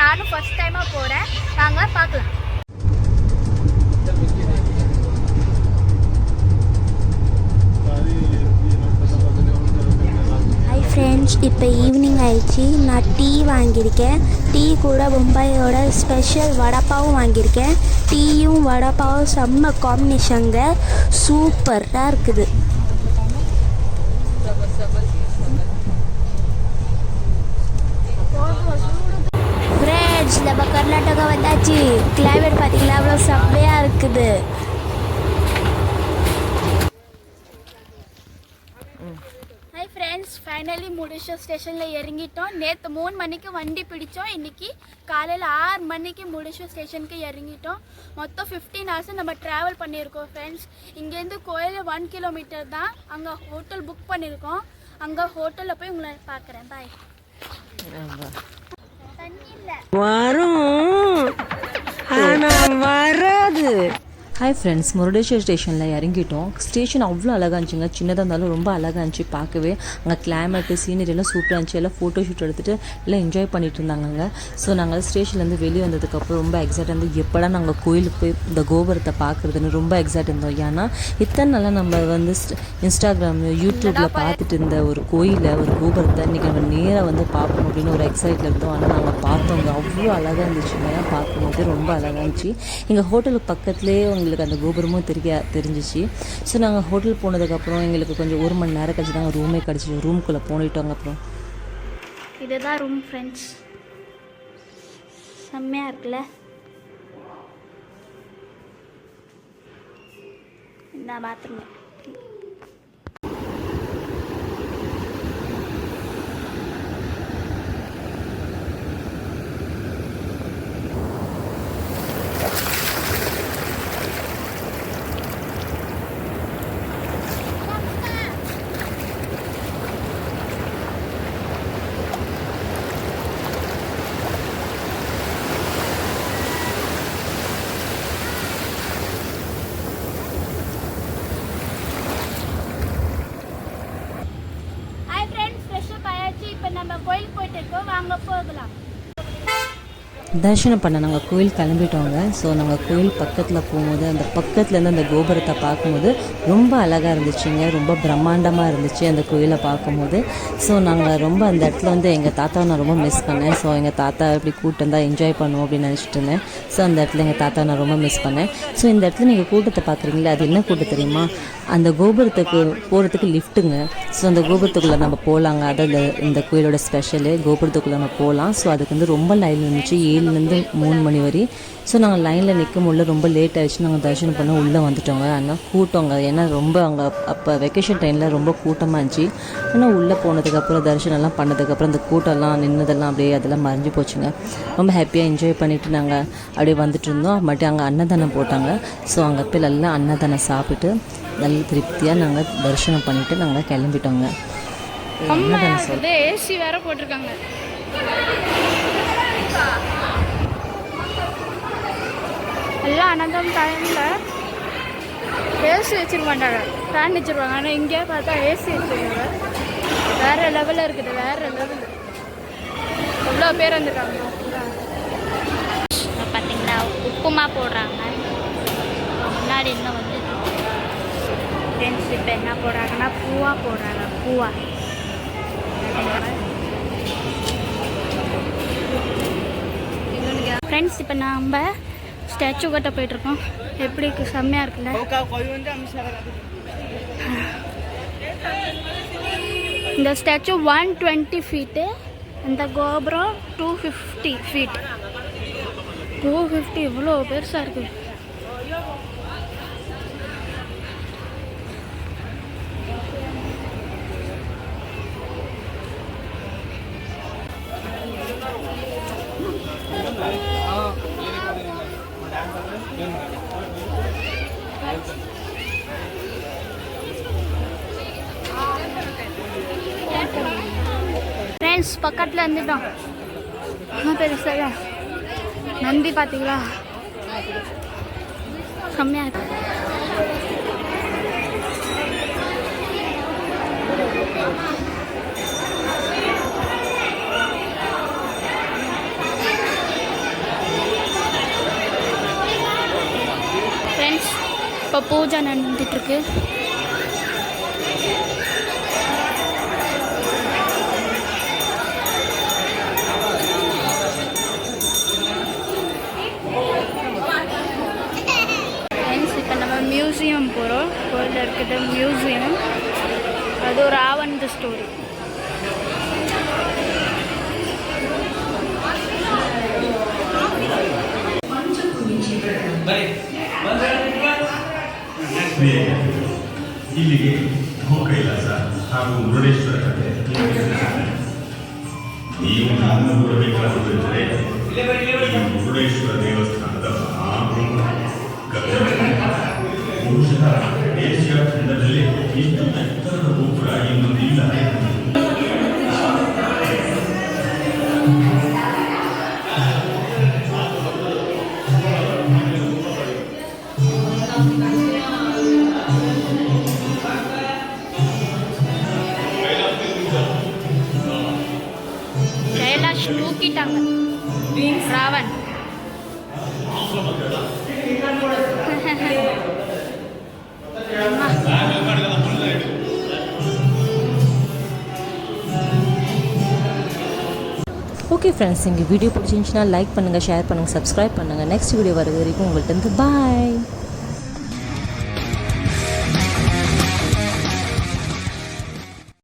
நானும் ஃபர்ஸ்ட் டைமாக போகிறேன். வாங்க பார்க்கலாம். ஃப்ரெண்ட்ஸ், இப்போ ஈவினிங் ஆயிடுச்சு. நான் டீ வாங்கியிருக்கேன். டீ கூட மும்பையோட ஸ்பெஷல் வடைப்பாவும் வாங்கியிருக்கேன். டீயும் வடைப்பாவும் செம்ம காம்பினேஷனுங்க, சூப்பராக இருக்குது. ஃப்ரெண்ட்ஸ், நம்ம கர்நாடகா வந்தாச்சு. கிளைமேட் பார்த்தீங்களா, அவ்வளோ செம்மையாக இருக்குது. ஹாய் ஃப்ரெண்ட்ஸ், ஃபைனலி முருடேஸ்வர் ஸ்டேஷனில் இறங்கிட்டோம். நேற்று 3 மணிக்கு வண்டி பிடிச்சோம். இன்றைக்கி காலையில் 6 மணிக்கு முருடேஸ்வர் ஸ்டேஷனுக்கு இறங்கிட்டோம். மொத்தம் 15 hours நம்ம ட்ராவல் பண்ணியிருக்கோம் ஃப்ரெண்ட்ஸ். இங்கேருந்து கோயில் 1 கிலோமீட்டர் தான். அங்கே ஹோட்டல் புக் பண்ணியிருக்கோம். அங்கே ஹோட்டலில் போய் உங்களை பார்க்குறேன். பாய். தண்ணி இல்லை வரும், ஆனால் வராது. ஹாய் ஃப்ரெண்ட்ஸ், முருடேஸ்வர் ஸ்டேஷனில் இறங்கிட்டோம். ஸ்டேஷன் அவ்வளோ அழகாக இருந்துச்சுங்க. சின்னதாக இருந்தாலும் ரொம்ப அழகாக இருந்துச்சு பார்க்கவே. அங்கே கிளைமேட்டு சீனரி எல்லாம் சூப்பராக இருந்துச்சு. எல்லாம் ஃபோட்டோ ஷூட் எடுத்துகிட்டு எல்லாம் என்ஜாய் பண்ணிட்டு இருந்தாங்க. ஸோ நாங்கள் ஸ்டேஷன்லேருந்து வெளியே வந்ததுக்கப்புறம் ரொம்ப எக்ஸைட் இருந்து எப்படா நாங்கள் கோயிலுக்கு போய் இந்த கோபுரத்தை பார்க்குறதுன்னு ரொம்ப எக்ஸைட் இருந்தோம். ஏன்னா இத்தனை நாளாக நம்ம வந்து இன்ஸ்டாகிராம் யூடியூப்பில் பார்த்துட்டு இருந்த ஒரு கோயிலை, ஒரு கோபுரத்தை இன்றைக்கி நம்ம நேராக வந்து பார்ப்போம் அப்படின்னு ஒரு எக்ஸைட்டில் இருந்தோம். ஆனால் நாங்கள் பார்த்தோங்க, அவ்வளோ அழகாக இருந்துச்சுங்க. பார்க்கும்போது ரொம்ப அழகாக இருந்துச்சு. எங்கள் ஹோட்டலுக்கு பக்கத்துலேயே எங்களுக்கு அந்த கோபுரமும் தெரிஞ்சிச்சு. ஸோ நாங்கள் ஹோட்டல் போனதுக்கப்புறம் எங்களுக்கு கொஞ்சம் 1 மணி நேரம் கழிச்சு தான் ரூமே கிடச்சிச்சு. ரூம்குள்ளே போனிட்டோங்க. அப்புறம் இதுதான் ரூம் ஃப்ரெண்ட்ஸ். செம்மையாக இருக்குல்ல. இந்த பாத்ரூம். நம்ம கோயில் போயிட்டு இருக்கோம். வாங்க போகலாம். தரிசனம் பண்ண நாங்கள் கோயில் கிளம்பிட்டோங்க. ஸோ நாங்கள் கோயில் பக்கத்தில் போகும்போது அந்த பக்கத்துலேருந்து அந்த கோபுரத்தை பார்க்கும்போது ரொம்ப அழகாக இருந்துச்சுங்க. ரொம்ப பிரம்மாண்டமாக இருந்துச்சு அந்த கோயிலை பார்க்கும்போது. ஸோ நாங்கள் ரொம்ப அந்த இடத்துல வந்து எங்கள் தாத்தாவை நான் ரொம்ப மிஸ் பண்ணேன். ஸோ எங்கள் தாத்தா எப்படி கூட்டம் தான் என்ஜாய் பண்ணுவோம் அப்படின்னு நினச்சிட்டு இருந்தேன். ஸோ அந்த இடத்துல எங்கள் தாத்தாவை நான் ரொம்ப மிஸ் பண்ணேன். ஸோ இந்த இடத்துல நீங்கள் கூட்டத்தை பார்க்குறீங்களா, அது என்ன கூட்டம் தெரியுமா? அந்த கோபுரத்துக்கு போகிறதுக்கு லிஃப்ட்டுங்க. ஸோ அந்த கோபுரத்துக்குள்ளே நம்ம போகலாங்க. அது இந்த கோயிலோட ஸ்பெஷலு. கோபுரத்துக்குள்ளே நம்ம போகலாம். ஸோ அதுக்கு வந்து ரொம்ப லைன் இருந்துச்சு, 7லேருந்து 3 மணி வரை. ஸோ நாங்கள் லைனில் நிற்கும் உள்ள ரொம்ப லேட் ஆகிடுச்சு. நாங்கள் தரிசனம் பண்ண உள்ளே வந்துட்டோங்க. ஆனால் கூட்டங்க, ஏன்னா ரொம்ப அங்கே அப்போ வெக்கேஷன் டைமில் ரொம்ப கூட்டமாக இருந்துச்சு. ஆனால் உள்ளே போனதுக்கப்புறம் தரிசனம்லாம் பண்ணதுக்கப்புறம் அந்த கூட்டம்லாம் நின்னதெல்லாம் அப்படியே அதெல்லாம் மறைஞ்சு போச்சுங்க. ரொம்ப ஹாப்பியாக என்ஜாய் பண்ணிவிட்டு நாங்கள் அப்படியே வந்துட்டு இருந்தோம். மட்டும் அங்கே அன்னதானம் போட்டாங்க. ஸோ அங்கே போய் நல்லா அன்னதானம் சாப்பிட்டு நல்ல திருப்தியாக நாங்கள் தரிசனம் பண்ணிவிட்டு நாங்கள் கிளம்பிட்டோங்க. ஏசி வேற போட்டிருக்காங்க. எல்லாம் அனந்தம் டைமில் ஏசி வச்சிருக்க மாட்டாங்க, ஃபேன் வச்சுருவாங்க. ஆனால் இங்கே பார்த்தா ஏசி வச்சுருக்காங்க. வேறு லெவலில் இருக்குது, வேறு லெவல். எவ்வளோ பேர் வந்துருக்காங்க பார்த்தீங்களா. உப்புமா போடுறாங்க. முன்னாடி இன்னும் வந்து ஃப்ரெண்ட்ஸ் இப்போ என்ன போடுறாங்கன்னா பூவா போடுறாங்க. பூவா ஃப்ரெண்ட்ஸ், இப்போ நம்ம ஸ்டாச்சு கிட்ட போயிட்டுருக்கோம். எப்படி இருக்கு, செம்மையாக இருக்குல்ல. இந்த ஸ்டாச்சு 120 ஃபீட்டு. இந்த கோபுரம் 250 ஃபீட். 250 இவ்வளோ பெருசாக இருக்குது. ஃப்ரெண்ட்ஸ், பக்கத்தில் இருந்துட்டோம். பெருசாக நந்தி பார்த்தீங்களா, செம்மையாக இருக்கு. ஃப்ரெண்ட்ஸ் இப்போ பூஜை நடந்துட்டுருக்கு. ஃப்ரெண்ட்ஸ் இப்போ நம்ம மியூசியம் போகிறோம். கோயிலில் இருக்கிறது மியூசியம். அது ஒரு ராவண ஸ்டோரி. ಇಲ್ಲಿಗೆ ಗೋಕೈಲಾಸ ಹಾಗೂ ಮುರುಡೇಶ್ವರ ಕಥೆ ನೀವು ನಾನು ನೋಡಬೇಕಾದರೆ ಈ ಮುರುಡೇಶ್ವರ ದೇವಸ್ಥಾನದ ಬಹುಶಃ ಏಷ್ಯಾ ಖಂಡದಲ್ಲಿ ಇಷ್ಟು ಎತ್ತರದ ಗೋಪುರ ಇನ್ನೊಂದಿಲ್ಲ. கைலாஷ் தூக்கிட்டாங்க ராவன். ஓகே ஃப்ரெண்ட்ஸ், எங்கள் வீடியோ பிடிச்சிருந்துச்சுன்னா லைக் பண்ணுங்கள், ஷேர் பண்ணுங்கள், சப்ஸ்கிரைப் பண்ணுங்கள். நெக்ஸ்ட் வீடியோ வர வரைக்கும் உங்கள்கிட்ட பாய்.